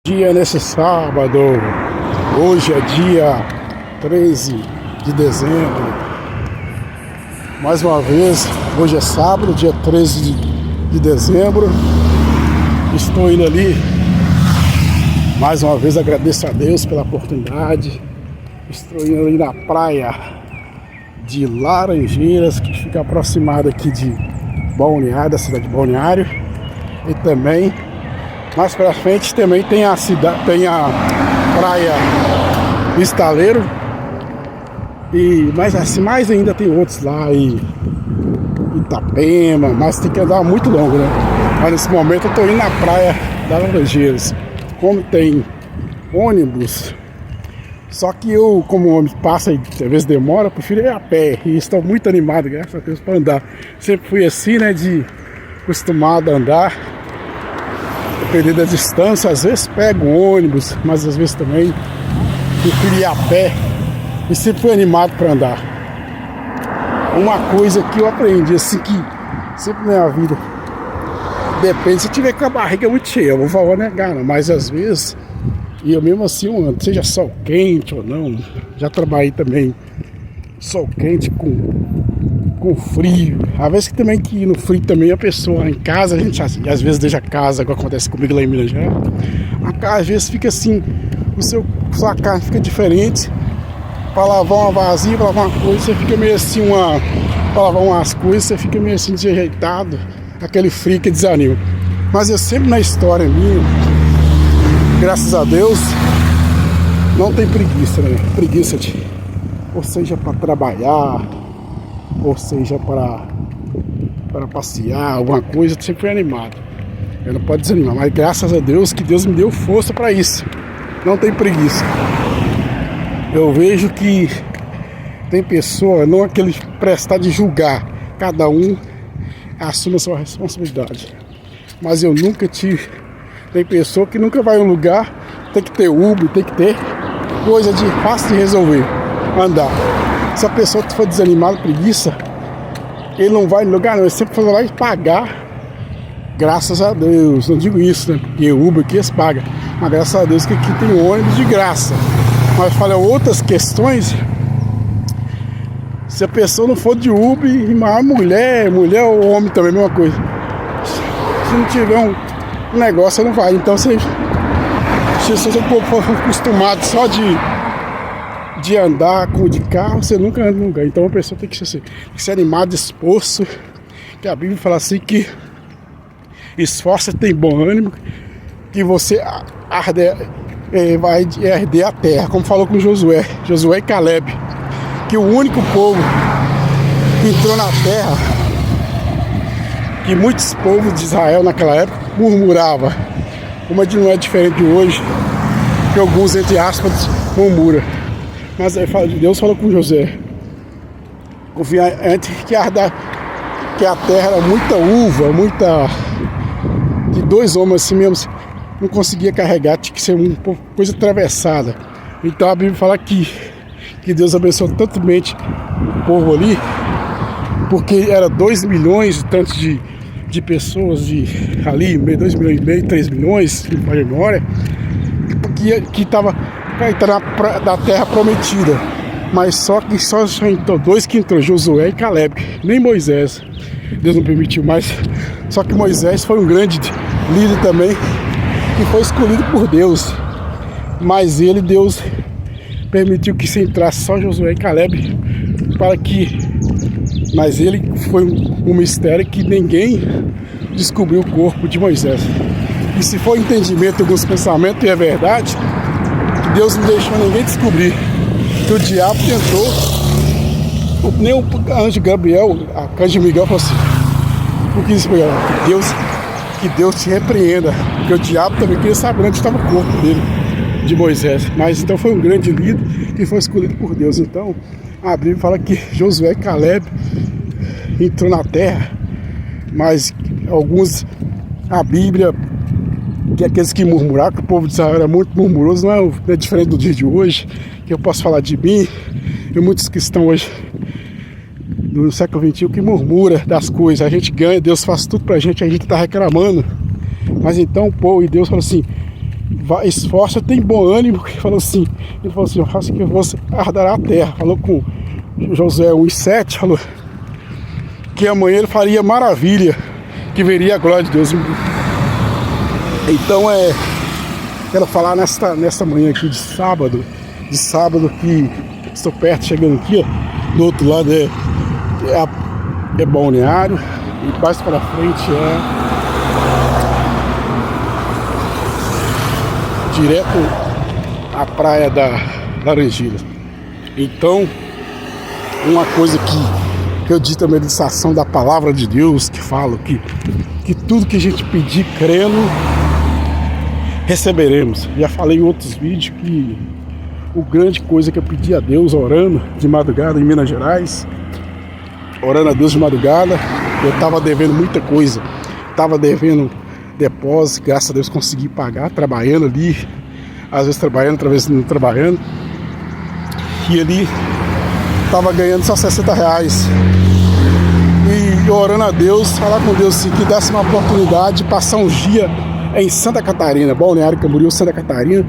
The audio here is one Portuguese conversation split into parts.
Dia nesse sábado, hoje é dia 13 de dezembro, mais uma vez, hoje é sábado, dia 13 de dezembro, estou indo ali, mais uma vez agradeço a Deus pela oportunidade, estou indo ali na praia de Laranjeiras, que fica aproximada aqui de Balneário, da cidade de Balneário, e também mais pra frente também tem a praia Estaleiro. Mas assim, mais ainda tem outros lá em Itapema, mas tem que andar muito longo, né? Mas nesse momento eu tô indo na praia das Laranjeiras. Como tem ônibus, só que eu, como o ônibus passa e às vezes demora, eu prefiro ir a pé. E estou muito animado, graças a Deus, para andar. Sempre fui assim, né? Acostumado a andar. Dependendo da distância, às vezes pego ônibus, mas às vezes também prefiro ir a pé e sempre fui animado para andar. Uma coisa que eu aprendi, assim, que sempre na minha vida, depende, se tiver com a barriga muito cheia, eu vou negar, não, mas às vezes, e eu mesmo assim eu ando, seja sol quente ou não, já trabalhei também sol quente com frio, às vezes também que no frio também a pessoa em casa, a gente às vezes deixa a casa, igual acontece comigo lá em Minas Gerais, a casa às vezes fica assim, sua casa fica diferente, para lavar uma vasilha, para lavar uma coisa, você fica meio assim, para lavar umas coisas, você fica meio assim desajeitado, aquele frio que desanima. Mas eu sempre na história minha, graças a Deus, não tem preguiça, né? Preguiça ou seja para trabalhar, ou seja para passear, alguma coisa, eu sempre fui animado. Eu não posso desanimar, mas graças a Deus que Deus me deu força para isso. Não tem preguiça. Eu vejo que tem pessoa, não aquele prestar de julgar, cada um assume a sua responsabilidade. Mas eu nunca tive. Tem pessoa que nunca vai a um lugar, tem que ter Uber, tem que ter coisa fácil de resolver, andar. Se a pessoa for desanimada, preguiça, ele não vai no lugar, não. Ele sempre foi lá e pagar. Graças a Deus, não digo isso, né? Porque o Uber aqui eles pagam. Mas graças a Deus que aqui tem ônibus de graça. Mas fala outras questões. Se a pessoa não for de Uber, uma mulher ou homem também, a mesma coisa. Se não tiver um negócio, não vai. Então se você for acostumado só de andar de carro, você nunca anda num lugar. Então a pessoa tem que ser animada, disposto. Que a Bíblia fala assim que esforça tem bom ânimo, que você vai herder a terra, como falou com Josué e Caleb, que o único povo que entrou na terra, que muitos povos de Israel naquela época murmuravam, como não é diferente de hoje, que alguns, entre aspas, murmuram. Mas aí Deus falou com José, antes que a terra era muita uva, que dois homens assim mesmo não conseguia carregar, tinha que ser uma coisa atravessada. Então a Bíblia fala que Deus abençoou tantomente o povo ali, porque era 2 milhões e tantos de pessoas ali, 2 milhões e meio, 3 milhões, não faz memória, que estava para entrar da terra prometida, mas só entrou dois que entrou, Josué e Caleb, nem Moisés, Deus não permitiu mais, só que Moisés foi um grande líder também, que foi escolhido por Deus, mas Deus permitiu que se entrasse só Josué e Caleb, mas ele foi um mistério que ninguém descobriu o corpo de Moisés, e se for entendimento de alguns pensamentos, e é verdade, Deus não deixou ninguém descobrir, que o diabo tentou, nem o anjo Gabriel, a anjo Miguel falou assim, porque que Deus te repreenda, porque o diabo também queria saber onde estava o corpo dele, de Moisés, mas então foi um grande líder que foi escolhido por Deus. Então a Bíblia fala que Josué e Caleb entrou na terra, mas a Bíblia, que aqueles que murmuraram, que o povo de Israel era muito murmuroso, não é diferente do dia de hoje, que eu posso falar de mim, e muitos que estão hoje no século XXI que murmura das coisas, a gente ganha, Deus faz tudo pra gente, a gente tá reclamando, mas então o povo e Deus falou assim, esforça, tem bom ânimo. Ele falou assim, eu faço que você ardará a terra. Falou com Josué 1:7, falou que amanhã ele faria maravilha, que veria a glória de Deus. Então quero falar nesta manhã aqui de sábado que estou perto, chegando aqui, ó, do outro lado é Balneário, e mais para frente direto à praia da Laranjeiras. Então, uma coisa que eu disse na meditação da palavra de Deus, que fala que tudo que a gente pedir crendo, receberemos. Já falei em outros vídeos que a grande coisa que eu pedi a Deus orando de madrugada em Minas Gerais, orando a Deus de madrugada, eu estava devendo muita coisa, estava devendo depósito, graças a Deus consegui pagar, trabalhando ali, às vezes trabalhando, outra vez não trabalhando, e ali estava ganhando só R$60, e orando a Deus, falar com Deus assim, que desse uma oportunidade de passar um dia em Santa Catarina, Balneário Camboriú, Santa Catarina,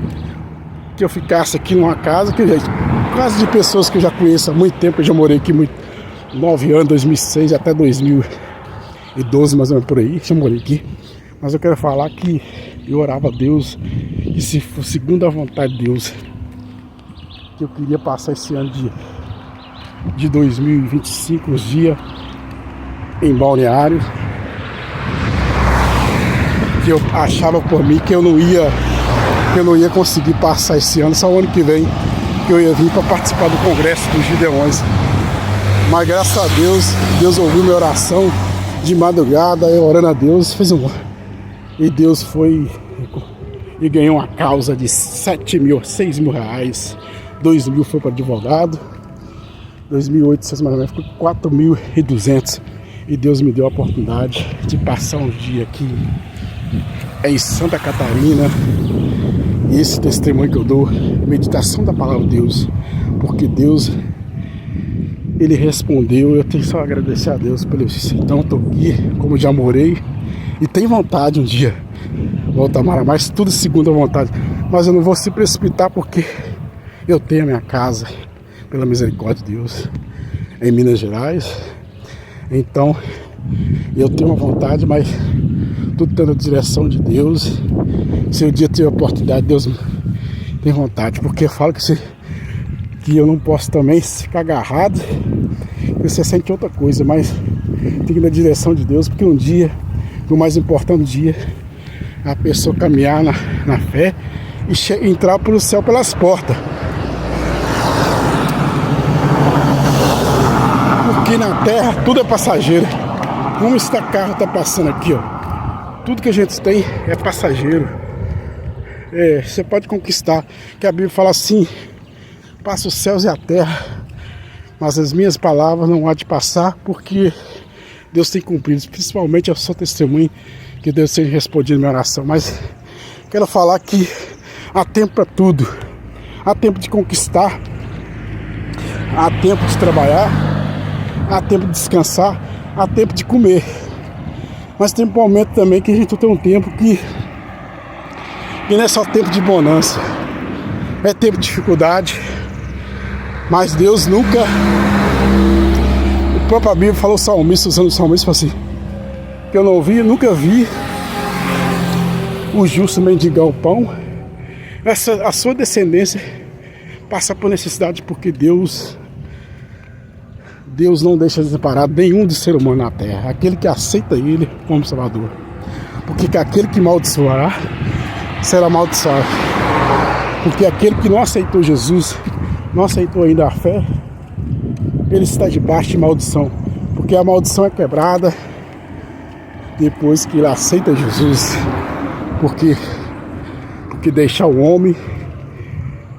que eu ficasse aqui numa casa, casa de pessoas que eu já conheço há muito tempo, eu já morei aqui 9 anos, 2006 até 2012, mais ou menos por aí, já morei aqui. Mas eu quero falar que eu orava a Deus, e se for segundo a vontade de Deus, que eu queria passar esse ano de 2025, uns dias em Balneário, que eu achava por mim que eu não ia conseguir passar esse ano, só o ano que vem que eu ia vir para participar do congresso dos Gideões. Mas graças a Deus, Deus ouviu minha oração de madrugada, eu orando a Deus, e Deus foi e ganhou uma causa de 6 mil reais, 2 mil foi para advogado, 2.800 mais ou menos, ficou 4.200, e Deus me deu a oportunidade de passar um dia aqui em Santa Catarina. E esse testemunho que eu dou, meditação da palavra de Deus, porque Deus, Ele respondeu. Eu tenho só a agradecer a Deus pelo isso. Então eu tô aqui, como já morei, e tenho vontade um dia voltar a morar, mas tudo segundo a vontade. Mas eu não vou se precipitar, porque eu tenho a minha casa, pela misericórdia de Deus, em Minas Gerais. Então eu tenho uma vontade, mas tudo tendo a direção de Deus. Se um dia tiver a oportunidade, Deus tem vontade, porque eu falo que eu não posso também ficar agarrado, você sente outra coisa, mas tem que ir na direção de Deus, porque um dia, o mais importante dia, é a pessoa caminhar na fé e entrar para o céu pelas portas. Porque na terra tudo é passageiro. Como esse carro está passando aqui, ó. Tudo que a gente tem é passageiro. Você pode conquistar, que a Bíblia fala assim: passa os céus e a terra, mas as minhas palavras não há de passar, porque Deus tem cumprido. Principalmente eu sou testemunho que Deus tem respondido minha oração. Mas quero falar que há tempo para tudo. Há tempo de conquistar, há tempo de trabalhar, há tempo de descansar, há tempo de comer. Mas tem um momento também que a gente tem um tempo que não é só tempo de bonança, é tempo de dificuldade. Mas Deus nunca... O próprio Bíblia falou, salmista, usando o salmista, falou assim, que eu não vi, nunca vi o justo mendigar o pão. A sua descendência passa por necessidade, porque Deus não deixa desamparado nenhum de ser humano na terra, aquele que aceita Ele como Salvador. Porque aquele que amaldiçoará será amaldiçoado. Porque aquele que não aceitou Jesus, não aceitou ainda a fé, ele está debaixo de maldição. Porque a maldição é quebrada depois que ele aceita Jesus. Porque deixar o homem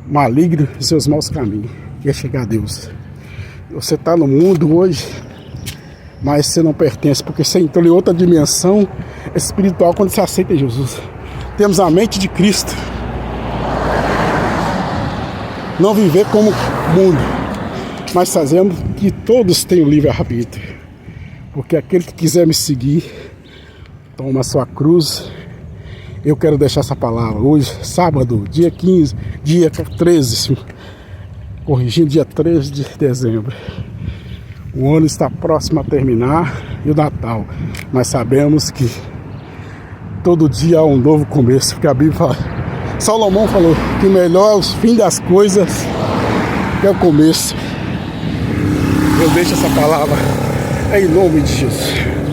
maligno de seus maus caminhos, e é chegar a Deus. Você está no mundo hoje, mas você não pertence, porque você entrou em outra dimensão espiritual quando você aceita Jesus. Temos a mente de Cristo. Não viver como mundo, mas fazemos que todos tenham livre-arbítrio. Porque aquele que quiser me seguir, toma a sua cruz Eu quero deixar essa palavra hoje, sábado, dia 15, dia 13, corrigindo, dia 13 de dezembro. O ano está próximo a terminar e o Natal, mas sabemos que todo dia há um novo começo, porque a Bíblia fala, Salomão falou que o melhor é o fim das coisas que é o começo. Eu deixo essa palavra em nome de Jesus.